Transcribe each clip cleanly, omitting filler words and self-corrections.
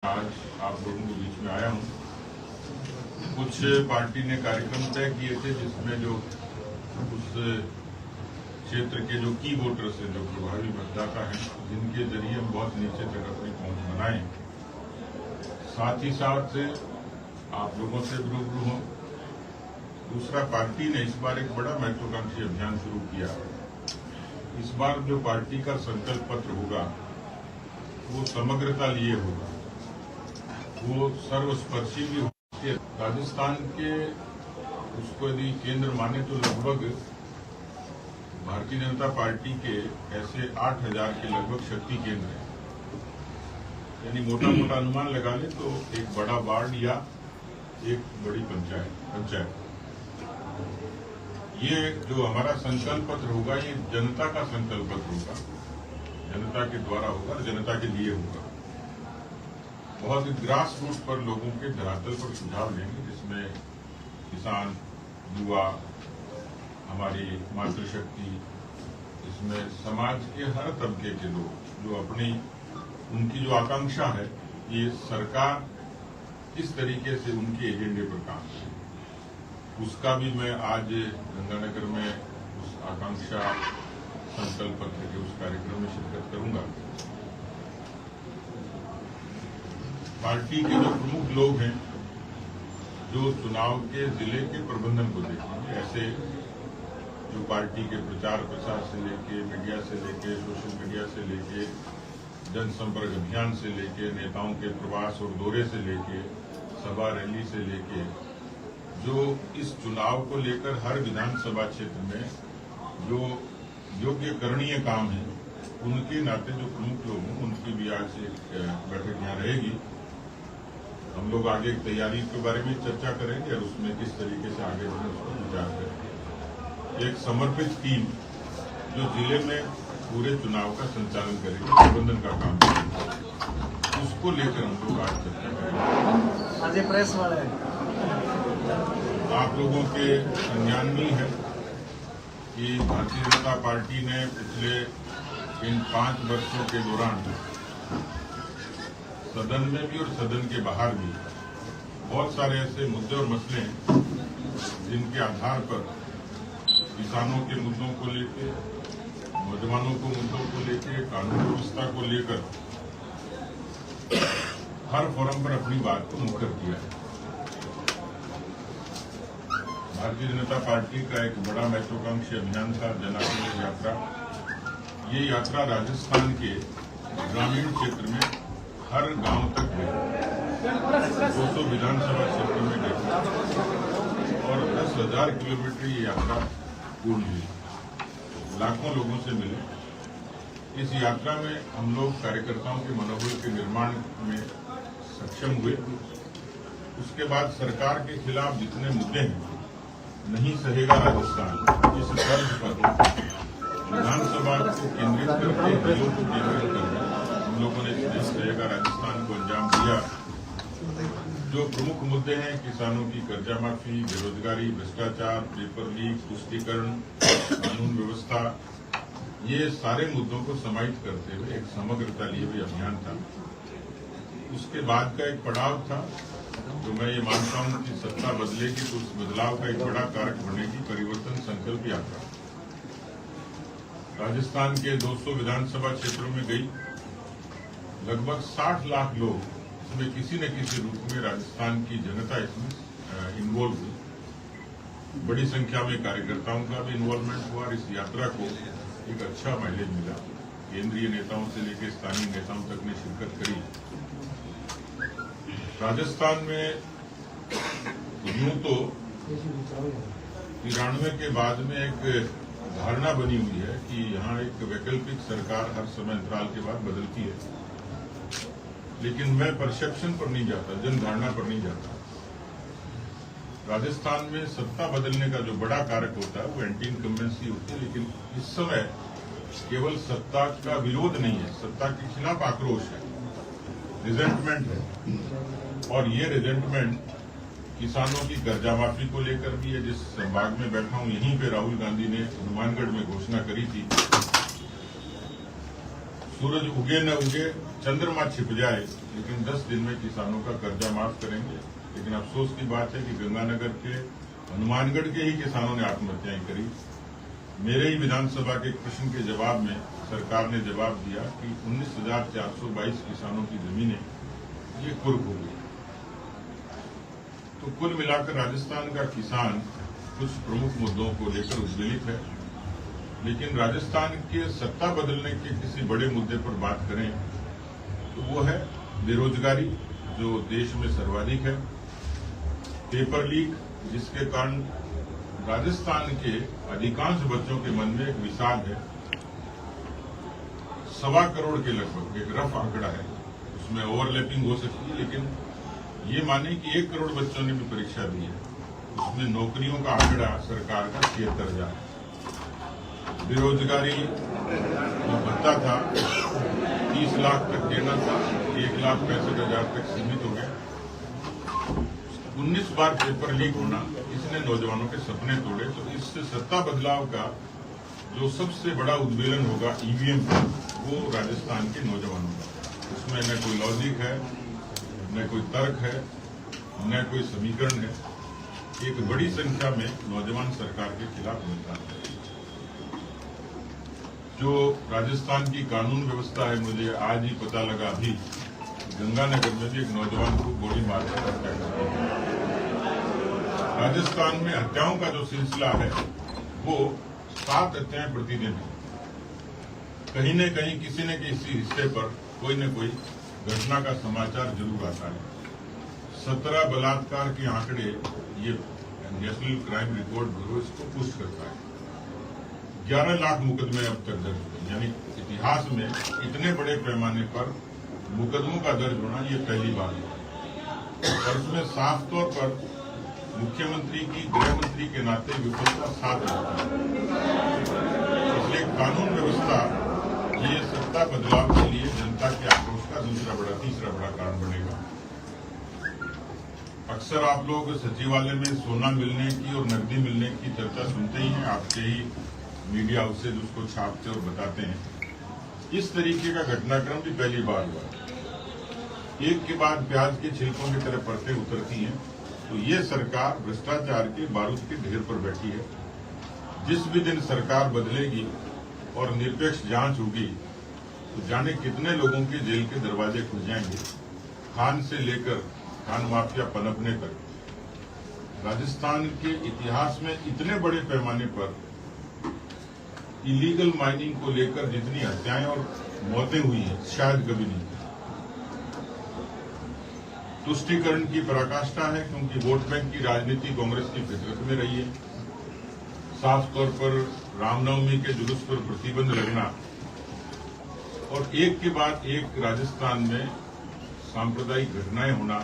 आज आप लोगों के बीच में आया हूँ। कुछ पार्टी ने कार्यक्रम तय किए थे जिसमें जो उस क्षेत्र के जो की वोटर्स हैं, जो प्रभावी मतदाता हैं, जिनके जरिए हम बहुत नीचे तक अपनी पहुंच बनाएं, साथ ही साथ आप लोगों से रूबरू हों। दूसरा, पार्टी ने इस बार एक बड़ा महत्वाकांक्षी अभियान शुरू किया। इस बार जो पार्टी का संकल्प पत्र होगा वो समग्रता लिए होगा, वो सर्वस्पर्शी भी होगी। राजस्थान के उसको यदि केंद्र माने तो लगभग भारतीय जनता पार्टी के ऐसे 8,000 के लगभग शक्ति केंद्र हैं। यानी मोटा मोटा अनुमान लगा ले तो एक बड़ा वार्ड या एक बड़ी पंचायत। ये जो हमारा संकल्प पत्र होगा, ये जनता का संकल्प पत्र होगा, जनता के द्वारा होगा और जनता के लिए होगा। बहुत ग्रास रूट पर लोगों के धरातल पर सुझाव लेंगे, जिसमें किसान, युवा, हमारी मातृशक्ति, इसमें समाज के हर तबके के लोग जो अपनी उनकी जो आकांक्षा है, ये सरकार किस तरीके से उनके एजेंडे पर काम करे, उसका भी मैं आज गंगानगर में उस आकांक्षा संकल्प पत्र के उस कार्यक्रम में शिरकत करूंगा। पार्टी के जो प्रमुख लोग हैं, जो चुनाव के जिले के प्रबंधन को देखेंगे, ऐसे जो पार्टी के प्रचार प्रसार से लेके, मीडिया से लेके, सोशल मीडिया से लेके, जनसंपर्क अभियान से लेके, नेताओं के प्रवास और दौरे से लेके, सभा रैली से लेके, जो इस चुनाव को लेकर हर विधानसभा क्षेत्र में जो योग्य करणीय काम है, उनके नाते जो प्रमुख लोग हैं, उनकी भी आज एक बैठक यहाँ रहेगी। हम लोग आगे तैयारी के बारे में चर्चा करेंगे और उसमें किस तरीके से आगे बढ़े उसको विचार करेंगे। एक समर्पित टीम जो जिले में पूरे चुनाव का संचालन करेगी, प्रबंधन का काम करेगी, उसको लेकर हम लोग आज चर्चा करेंगे। आज प्रेस वाले आप लोगों के संज्ञान में है कि भारतीय जनता पार्टी ने पिछले इन 5 वर्षों के दौरान सदन में भी और सदन के बाहर भी बहुत सारे ऐसे मुद्दे और मसले हैं जिनके आधार पर किसानों के मुद्दों को लेकर, नौजवानों को मुद्दों को लेकर, कानून व्यवस्था को लेकर हर फोरम पर अपनी बात को मुखर किया है। भारतीय जनता पार्टी का एक बड़ा महत्वाकांक्षी अभियान था जन आशीर्वाद यात्रा। ये यात्रा राजस्थान के ग्रामीण क्षेत्र में हर गांव तक गई, 200 विधानसभा क्षेत्र में गई और 10,000 किलोमीटर ये यात्रा पूर्ण हुई। लाखों लोगों से मिले। इस यात्रा में हम लोग कार्यकर्ताओं के मनोबल के निर्माण में सक्षम हुए। उसके बाद सरकार के खिलाफ जितने मुद्दे हैं, नहीं सहेगा राजस्थान, इस तर्ज पर विधानसभा को केंद्रित करके, योग को केंद्रित करके हम लोगों ने नहीं सहेगा राजस्थान को अंजाम दिया। जो प्रमुख मुद्दे हैं, किसानों की कर्जा माफी, बेरोजगारी, भ्रष्टाचार, पेपर लीक, तुष्टीकरण, कानून व्यवस्था, ये सारे मुद्दों को समाहित करते हुए एक समग्रता लिए हुए अभियान था। उसके बाद का एक पड़ाव था जो मैं ये मानता हूं कि सत्ता बदलेगी तो उस बदलाव का एक बड़ा कारक बनेगी परिवर्तन संकल्प यात्रा। राजस्थान के 200 विधानसभा क्षेत्रों में गई। लगभग 60 लाख लोग, इसमें किसी न किसी रूप में राजस्थान की जनता इसमें इन्वॉल्व हुई। बड़ी संख्या में कार्यकर्ताओं का भी इन्वॉल्वमेंट हुआ और इस यात्रा को एक अच्छा माइलेज मिला। केंद्रीय नेताओं से लेकर स्थानीय नेताओं तक ने शिरकत करी। राजस्थान में यूं तो 93 के बाद में एक धारणा बनी हुई है कि यहाँ एक वैकल्पिक सरकार हर समय अंतराल के बाद बदलती है, लेकिन मैं परसेप्शन पर नहीं जाता, जनधारणा पर नहीं जाता। राजस्थान में सत्ता बदलने का जो बड़ा कारक होता है वो एंटी इनकम्बेंसी होती है, लेकिन इस समय केवल सत्ता का विरोध नहीं है, सत्ता के खिलाफ आक्रोश है, रिजेंटमेंट है। और ये रिजेंटमेंट किसानों की कर्जा माफी को लेकर भी है। जिस संभाग में बैठा हूं, यहीं पे राहुल गांधी ने हनुमानगढ़ में घोषणा करी थी सूरज उगे न उगे, चंद्रमा छिप जाए, लेकिन 10 दिन में किसानों का कर्जा माफ करेंगे। लेकिन अफसोस की बात है कि गंगानगर के हनुमानगढ़ के ही किसानों ने आत्महत्याएं करी। मेरे ही विधानसभा के एक प्रश्न के जवाब में सरकार ने जवाब दिया कि 19,422 किसानों की जमीनें ये कुर्क हो गई। तो कुल मिलाकर राजस्थान का किसान कुछ प्रमुख मुद्दों को लेकर उद्वेलित है, लेकिन राजस्थान के सत्ता बदलने के किसी बड़े मुद्दे पर बात करें तो वो है बेरोजगारी, जो देश में सर्वाधिक है, पेपर लीक, जिसके कारण राजस्थान के अधिकांश बच्चों के मन में एक विषाद है। 1.25 करोड़ के लगभग एक रफ आंकड़ा है, उसमें ओवरलैपिंग हो सकती है, लेकिन ये माने कि 1 करोड़ बच्चों ने भी परीक्षा दी है। उसमें नौकरियों का आंकड़ा सरकार का 76,000 है। बेरोजगारी जो भत्ता था 30 लाख तक देना था, 1,65,000 तक सीमित हो गया। 19 बार पेपर लीक होना, इसने नौजवानों के सपने तोड़े। तो इस सत्ता बदलाव का जो सबसे बड़ा उद्वेलन होगा ईवीएम पर, वो राजस्थान के नौजवानों का। उसमें न कोई लॉजिक है, न कोई तर्क है, न कोई समीकरण है। एक बड़ी संख्या में नौजवान सरकार के खिलाफ मतदान करेंगे। जो राजस्थान की कानून व्यवस्था है, मुझे आज ही पता लगा, अभी गंगानगर में भी एक नौजवान को गोली मारकर हत्या कर दी। राजस्थान में हत्याओं का जो सिलसिला है वो 7 हत्याएं प्रतिदिन है। कहीं न कहीं किसी न किसी हिस्से पर कोई न कोई घटना का समाचार जरूर आता है। 17 बलात्कार के आंकड़े ये नेशनल क्राइम रिपोर्ट ब्यूरो इसको पुष्ट करता है। 11 लाख मुकदमे अब तक दर्ज हुए, यानी इतिहास में इतने बड़े पैमाने पर मुकदमों का दर्ज होना ये पहली बार है। और इसमें साफ तौर पर मुख्यमंत्री की गृह मंत्री के नाते विफलता साथ रहती है। इसलिए कानून व्यवस्था ये सत्ता बदलाव के लिए जनता के आक्रोश का तीसरा बड़ा कारण बनेगा। अक्सर आप लोग सचिवालय में सोना मिलने की और नकदी मिलने की चर्चा सुनते ही हैं, आपके ही मीडिया हाउसेज उसको छापते और बताते हैं। इस तरीके का घटनाक्रम भी पहली बार हुआ। एक के बाद प्याज के छिलकों की तरह परतें उतरती हैं। तो ये सरकार भ्रष्टाचार के बारूद के ढेर पर बैठी है। जिस भी दिन सरकार बदलेगी और निरपेक्ष जांच होगी तो जाने कितने लोगों के जेल के दरवाजे खुल जाएंगे। खान से लेकर खान माफिया पनपने तक राजस्थान के इतिहास में इतने बड़े पैमाने पर इलीगल माइनिंग को लेकर जितनी हत्याएं और मौतें हुई हैं शायद कभी नहीं। तुष्टीकरण की पराकाष्ठा है, क्योंकि वोट बैंक की राजनीति कांग्रेस की फितरत में रही है। साफ तौर पर रामनवमी के जुलूस पर प्रतिबंध लगना और एक के बाद एक राजस्थान में सांप्रदायिक घटनाएं होना,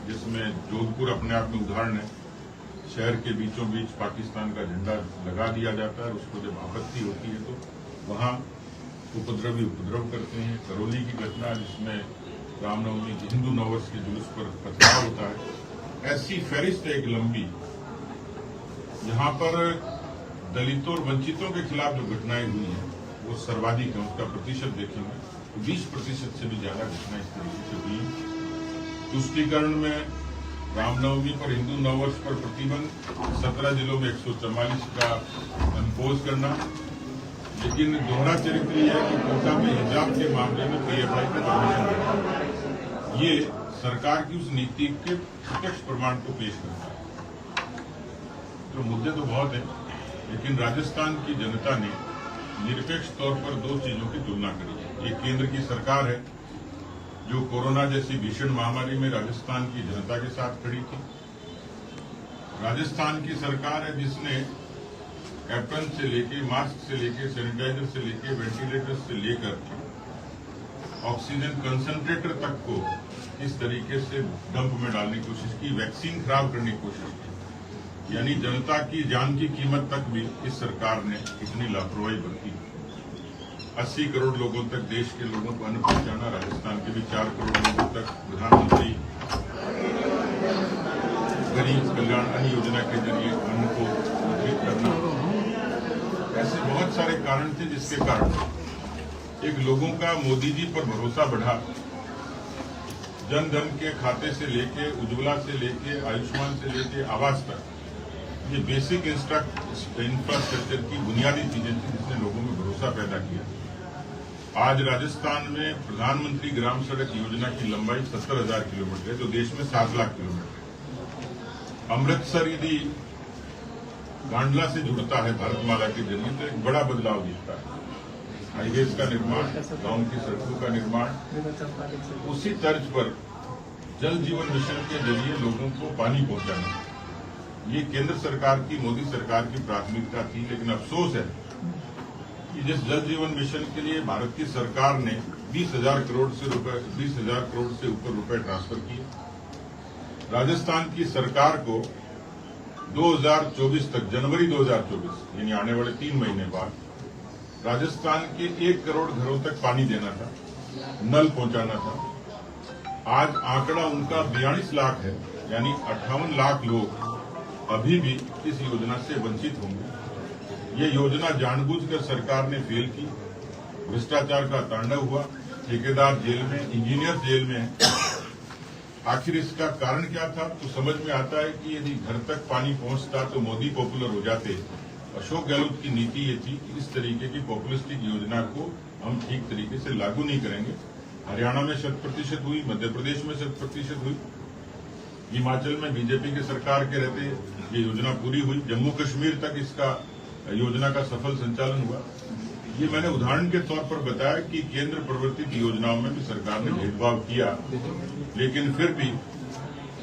जिसमें जोधपुर अपने आप में उदाहरण है। शहर के बीचों बीच पाकिस्तान का झंडा लगा दिया जाता है, उसको जब आपत्ति होती है तो वहां उपद्रवी उपद्रव करते हैं। करौली की घटना जिसमें रामनवमी हिंदू नववर्ष के जुलूस पर पथराव होता है। ऐसी फहरिस्त एक लंबी, यहाँ पर दलितों और वंचितों के खिलाफ जो घटनाएं हुई हैं वो सर्वाधिक है। उसका प्रतिशत देखेंगे तो 20% से भी ज्यादा घटनाएं इस तरीके से हुई। तुष्टीकरण में रामनवमी पर हिंदू नववर्ष पर प्रतिबंध, 17 जिलों में 144 का इम्पोज करना। लेकिन दोहरा चरित्र यह है कि कोटा में हिजाब के मामले में पीएफआई को परमिशन देना, ये सरकार की उस नीति के प्रत्यक्ष प्रमाण को पेश करता है। तो मुद्दे तो बहुत हैं, लेकिन राजस्थान की जनता ने निरपेक्ष तौर पर 2 चीजों की तुलना करी है। एक केंद्र की सरकार है जो कोरोना जैसी भीषण महामारी में राजस्थान की जनता के साथ खड़ी थी। राजस्थान की सरकार है जिसने एप्रन से लेके, मास्क से लेके, सैनिटाइजर से लेके, वेंटिलेटर से लेकर ऑक्सीजन कंसंट्रेटर तक को इस तरीके से डंप में डालने की कोशिश की, वैक्सीन खराब करने की कोशिश की। यानी जनता की जान की कीमत तक भी इस सरकार ने इतनी लापरवाही बरती। 80 करोड़ लोगों तक, देश के लोगों को अन्न पहुंचाना, राजस्थान के भी 4 करोड़ लोगों तक प्रधानमंत्री गरीब कल्याण अन्न योजना के जरिए अन्न को वितरित करना। ऐसे बहुत सारे कारण थे जिसके कारण एक लोगों का मोदी जी पर भरोसा बढ़ा। जन धन के खाते से लेके, उज्ज्वला से लेके, आयुष्मान से लेके आवास तक, ये बेसिक इंफ्रास्ट्रक्चर की बुनियादी चीजें थी जिसने लोगों में भरोसा पैदा किया। आज राजस्थान में प्रधानमंत्री ग्राम सड़क योजना की लंबाई 70,000 किलोमीटर है, जो देश में 7 लाख किलोमीटर है। अमृतसर यदि कांडला से जुड़ता है भारतमाला के जरिए तो एक बड़ा बदलाव दिखता है। हाईवेज का निर्माण, गांव की सड़कों का निर्माण, उसी तर्ज पर जल जीवन मिशन के जरिए लोगों को पानी पहुंचाना, ये केंद्र सरकार की, मोदी सरकार की प्राथमिकता थी। लेकिन अफसोस है कि जिस जल जीवन मिशन के लिए भारत की सरकार ने 20,000 करोड़ से ऊपर रुपए ट्रांसफर किए, राजस्थान की सरकार को 2024 तक, जनवरी 2024 यानी आने वाले 3 महीने बाद, राजस्थान के 1 करोड़ घरों तक पानी देना था, नल पहुंचाना था। आज आंकड़ा उनका 42 लाख है, यानी 58 लाख लोग अभी भी इस योजना से वंचित होंगे। ये योजना जानबूझकर सरकार ने फेल की, भ्रष्टाचार का तांडव हुआ, ठेकेदार जेल में, इंजीनियर जेल में है। आखिर इसका कारण क्या था? तो समझ में आता है कि यदि घर तक पानी पहुंचता तो मोदी पॉपुलर हो जाते। अशोक गहलोत की नीति ये थी कि इस तरीके की पॉपुलिस्टिक योजना को हम ठीक तरीके से लागू नहीं करेंगे। हरियाणा में 100% हुई, मध्य प्रदेश में 100% हुई, हिमाचल में बीजेपी के सरकार के रहते ये योजना पूरी हुई, जम्मू कश्मीर तक इसका योजना का सफल संचालन हुआ। ये मैंने उदाहरण के तौर पर बताया कि केंद्र प्रवर्तित योजनाओं में भी सरकार ने भेदभाव किया, लेकिन फिर भी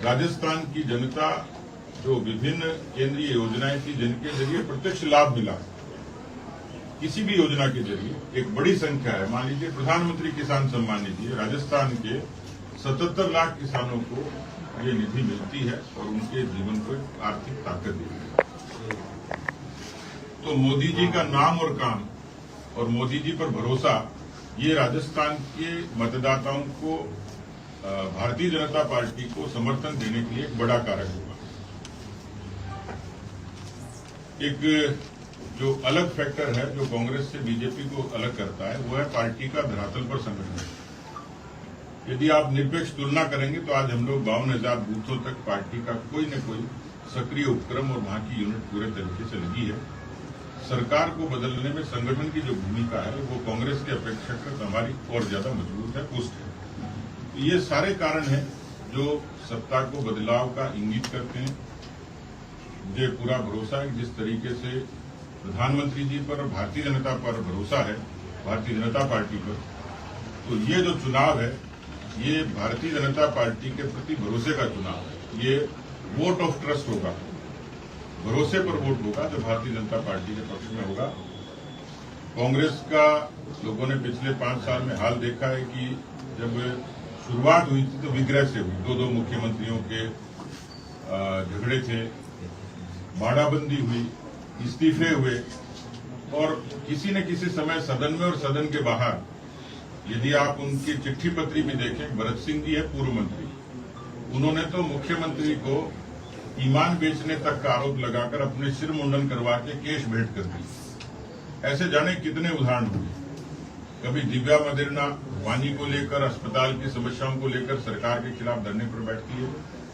राजस्थान की जनता जो विभिन्न केंद्रीय योजनाएं थी जिनके जरिए प्रत्यक्ष लाभ मिला, किसी भी योजना के जरिए एक बड़ी संख्या है। मान लीजिए प्रधानमंत्री किसान सम्मान निधि, राजस्थान के 77 लाख किसानों को ये निधि मिलती है और उनके जीवन को आर्थिक ताकत देती है। तो मोदी जी का नाम और काम और मोदी जी पर भरोसा, ये राजस्थान के मतदाताओं को, भारतीय जनता पार्टी को समर्थन देने के लिए एक बड़ा कारक होगा। एक जो अलग फैक्टर है जो कांग्रेस से बीजेपी को अलग करता है, वो है पार्टी का धरातल पर संगठन। यदि आप निरपेक्ष तुलना करेंगे तो आज हम लोग 52,000 बूथों तक पार्टी का कोई न कोई सक्रिय उपक्रम और वहां की यूनिट पूरे तरीके से लगी है। सरकार को बदलने में संगठन की जो भूमिका है वो कांग्रेस की अपेक्षाकृत हमारी और ज्यादा मजबूत है, पुष्ट है। ये सारे कारण हैं जो सत्ता को बदलाव का इंगित करते हैं। मुझे पूरा भरोसा है कि जिस तरीके से प्रधानमंत्री जी पर और भारतीय जनता पर भरोसा है, भारतीय जनता पार्टी पर, तो ये जो चुनाव है ये भारतीय जनता पार्टी के प्रति भरोसे का चुनाव है। ये वोट ऑफ ट्रस्ट होगा, भरोसे पर वोट होगा जो भारतीय जनता पार्टी के पक्ष में होगा। कांग्रेस का लोगों ने पिछले 5 साल में हाल देखा है कि जब शुरुआत हुई थी तो विग्रह से हुई, 2-2 मुख्यमंत्रियों के झगड़े थे, बाड़ाबंदी हुई, इस्तीफे हुए, और किसी न किसी समय सदन में और सदन के बाहर, यदि आप उनकी चिट्ठी पत्री भी देखें, भरत सिंह जी है पूर्व मंत्री, उन्होंने तो मुख्यमंत्री को ईमान बेचने तक का आरोप लगाकर अपने सिर मुंडन करवा के केस भेंट कर दी। ऐसे जाने कितने उदाहरण हुए। कभी दिव्या मदेरना पानी को लेकर, अस्पताल की समस्याओं को लेकर सरकार के खिलाफ धरने पर बैठती है,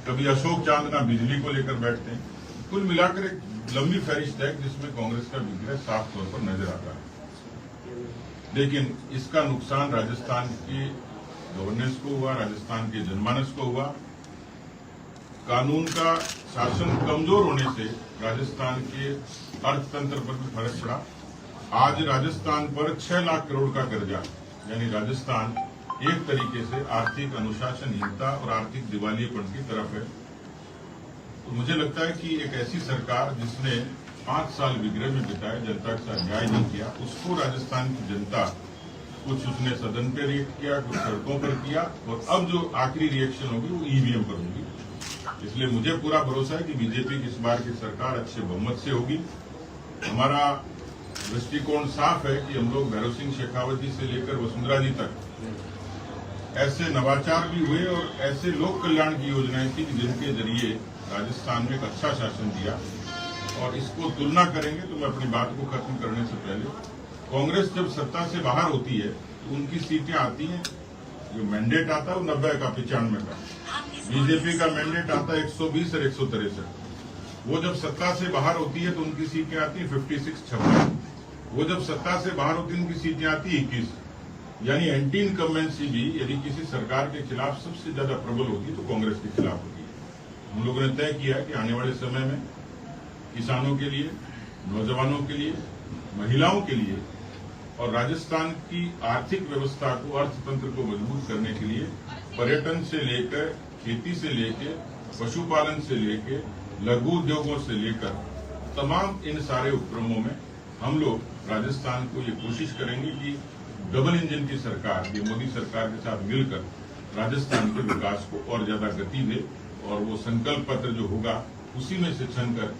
कभी अशोक चांदना बिजली को लेकर बैठते हैं। कुल मिलाकर एक लंबी फहरिस्त है जिसमें कांग्रेस का विग्रह साफ तौर पर नजर आता है। लेकिन इसका नुकसान राजस्थान की गवर्नेंस को हुआ, राजस्थान के जनमानस को हुआ। कानून का शासन कमजोर होने से राजस्थान के अर्थतंत्र पर भी फर्क पड़ा। आज राजस्थान पर 6 लाख करोड़ का कर्जा, यानी राजस्थान एक तरीके से आर्थिक अनुशासनहीनता और आर्थिक दिवालियेपन की तरफ है। तो मुझे लगता है कि एक ऐसी सरकार जिसने 5 साल विग्रह में बिताए, जनता के साथ न्याय नहीं किया, उसको राजस्थान की जनता, कुछ उसने सदन पे रिएक्ट किया, कुछ सड़कों पर किया, और अब जो आखिरी रिएक्शन होगी वो ईवीएम पर होगी। इसलिए मुझे पूरा भरोसा है कि बीजेपी की इस बार की सरकार अच्छे बहुमत से होगी। हमारा दृष्टिकोण साफ है कि हम लोग भैरव सिंह शेखावत जी से लेकर वसुंधरा जी तक ऐसे नवाचार भी हुए और ऐसे लोक कल्याण की योजनाएं थी जिनके जरिए राजस्थान में एक अच्छा शासन दिया। और इसको तुलना करेंगे तो मैं अपनी बात को खत्म करने से पहले, कांग्रेस जब सत्ता से बाहर होती है उनकी सीटें आती हैं, जो मैंडेट आता है वो 90 का 95 का। बीजेपी का मैंडेट आता है 120 और 163। वो जब सत्ता से बाहर होती है तो उनकी सीटें आती है 56 56। वो जब सत्ता से बाहर होती है उनकी सीटें आती है 21। यानी एंटी इनकम्बेंसी भी यदि किसी सरकार के खिलाफ सबसे ज्यादा प्रबल होती है तो कांग्रेस के खिलाफ होती है। हम लोगों ने तय किया है कि आने वाले समय में किसानों के लिए, नौजवानों के लिए, महिलाओं के लिए और राजस्थान की आर्थिक व्यवस्था को, अर्थतंत्र को मजबूत करने के लिए पर्यटन से लेकर, खेती से लेकर, पशुपालन से लेकर, लघु उद्योगों से लेकर तमाम इन सारे उपक्रमों में हम लोग राजस्थान को ये कोशिश करेंगे कि डबल इंजन की सरकार, ये मोदी सरकार के साथ मिलकर राजस्थान के विकास को और ज्यादा गति दे और वो संकल्प पत्र जो होगा उसी में से छनकर